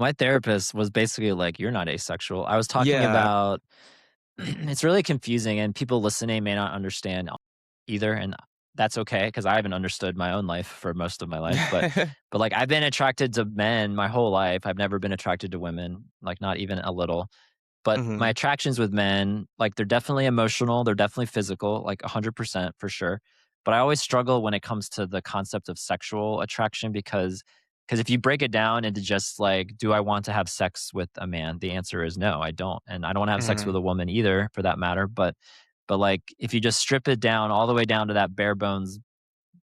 My therapist was basically like, "You're not asexual." I was talking Yeah. about it's really confusing and people listening may not understand either, and that's okay because I haven't understood my own life for most of my life, but, like, I've been attracted to men my whole life. I've never been attracted to women, like, not even a little. But my Mhm, attractions with men, like, they're definitely emotional, they're definitely physical, like, 100% for sure. But I always struggle when it comes to the concept of sexual attraction because if you break it down into just, like, do I want to have sex with a man? The answer is no, I don't, and I don't wanna have sex with mhm, a woman either for that matter, but, like, if you just strip it down all the way down to that bare bones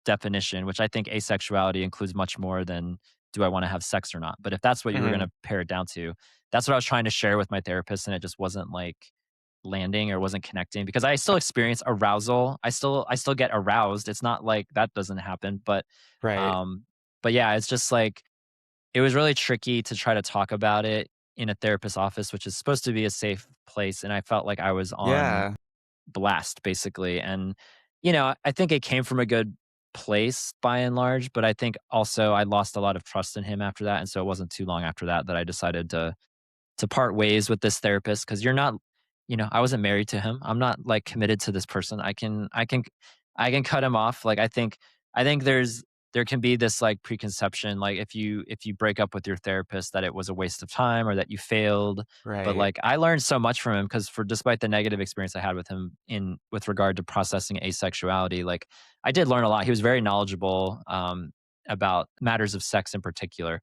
definition, which I think asexuality includes much more than do I want to have sex or not. But if that's what you were going mhm, to pare it down to, that's what I was trying to share with my therapist, and it just wasn't like landing or wasn't connecting because I still experience arousal. I still get aroused. It's not like that doesn't happen, right. um but yeah, it's just like it was really tricky to try to talk about it in a therapist's office, which is supposed to be a safe place, and I felt like I was on Yeah, blast basically. And I think it came from a good place by and large, but I think also I lost a lot of trust in him after that, and so it wasn't too long after that that I decided to part ways with this therapist because you're not I wasn't married to him. I'm not like committed to this person. I can cut him off. Like I think there can be this like preconception like if you break up with your therapist that it was a waste of time or that you failed. But right. like I learned so much from him because for despite the negative experience I had with him in with regard to processing asexuality, like I did learn a lot. He was very knowledgeable about matters of sex in particular.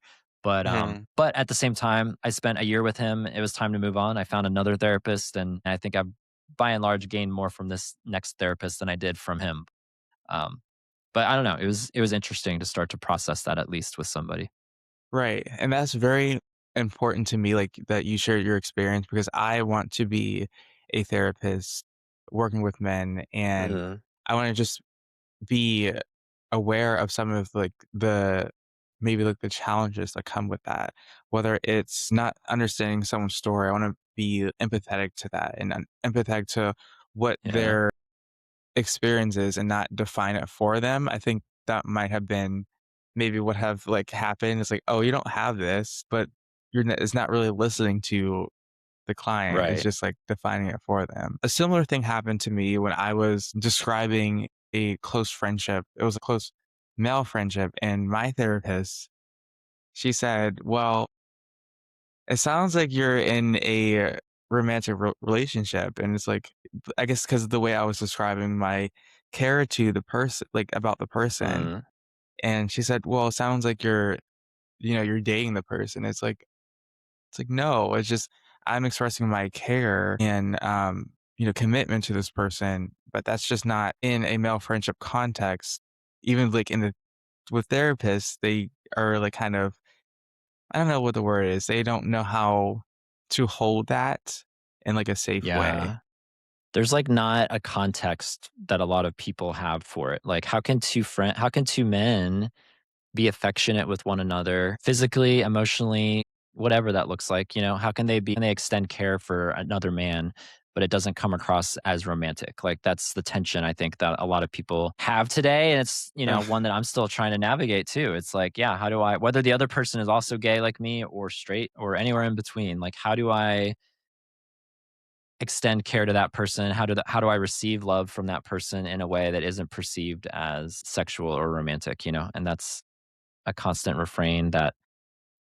Mhm. But at the same time, I spent a year with him. It was time to move on. I found another therapist, and I think I've by and large gained more from this next therapist than I did from him. Um, but I don't know. It was interesting to start to process that at least with somebody. Right, and that's very important to me, like, that you share your experience because I want to be a therapist working with men, and Mhm. I wanna just be aware of some of, like, the maybe, like, the challenges that come with that. Whether it's not understanding someone's story, I wanna be empathetic to that and empathetic to what Yeah. their experience is and not define it for them. I think that might have been maybe what have, like, happened. It's like, "Oh, you don't have this," but you're n it's not really listening to the client, it's Right. just, like, defining it for them. A similar thing happened to me when I was describing a close friendship. It was a close male friendship, and my therapist, she said, "Well, it sounds like you're in a romantic relationship," and it's like, I guess because of the way I was describing my care to the person, like, about the person, Mm. and she said, "Well, it sounds like you're dating the person." It's like, "No, it's just I'm expressing my care and, commitment to this person, but that's just not in a male friendship context." Even, like, with therapists, they are, like, kind of I don't know what the word is, they don't know how to hold that in, like, a safe way. Yeah. There's like not a context that a lot of people have for it. Like how can two men be affectionate with one another physically, emotionally, whatever that looks like, how can they extend care for another man, but it doesn't come across as romantic? Like that's the tension I think that a lot of people have today. And it's, one that I'm still trying to navigate too. It's like, yeah, how do I, whether the other person is also gay like me or straight or anywhere in between, like how do I extend care to that person? How do I receive love from that person in a way that isn't perceived as sexual or romantic, And that's a constant refrain that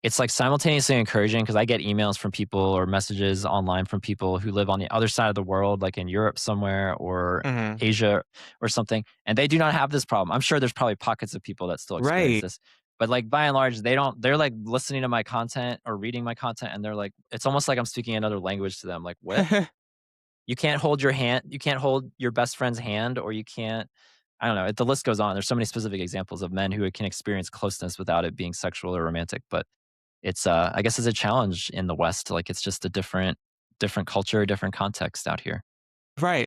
it's like simultaneously encouraging because I get emails from people or messages online from people who live on the other side of the world, like in Europe somewhere or Mhm. Asia or something, and they do not have this problem. I'm sure there's probably pockets of people that still experience Right. this, but like by and large, they don't. They're like listening to my content or reading my content, and they're like, it's almost like I'm speaking another language to them. Like, what? You can't hold your hand. You can't hold your best friend's hand, or you can't. I don't know. The list goes on. There's so many specific examples of men who can experience closeness without it being sexual or romantic, but it's, I guess it's a challenge in the West, like, it's just a different culture, different context out here. Right.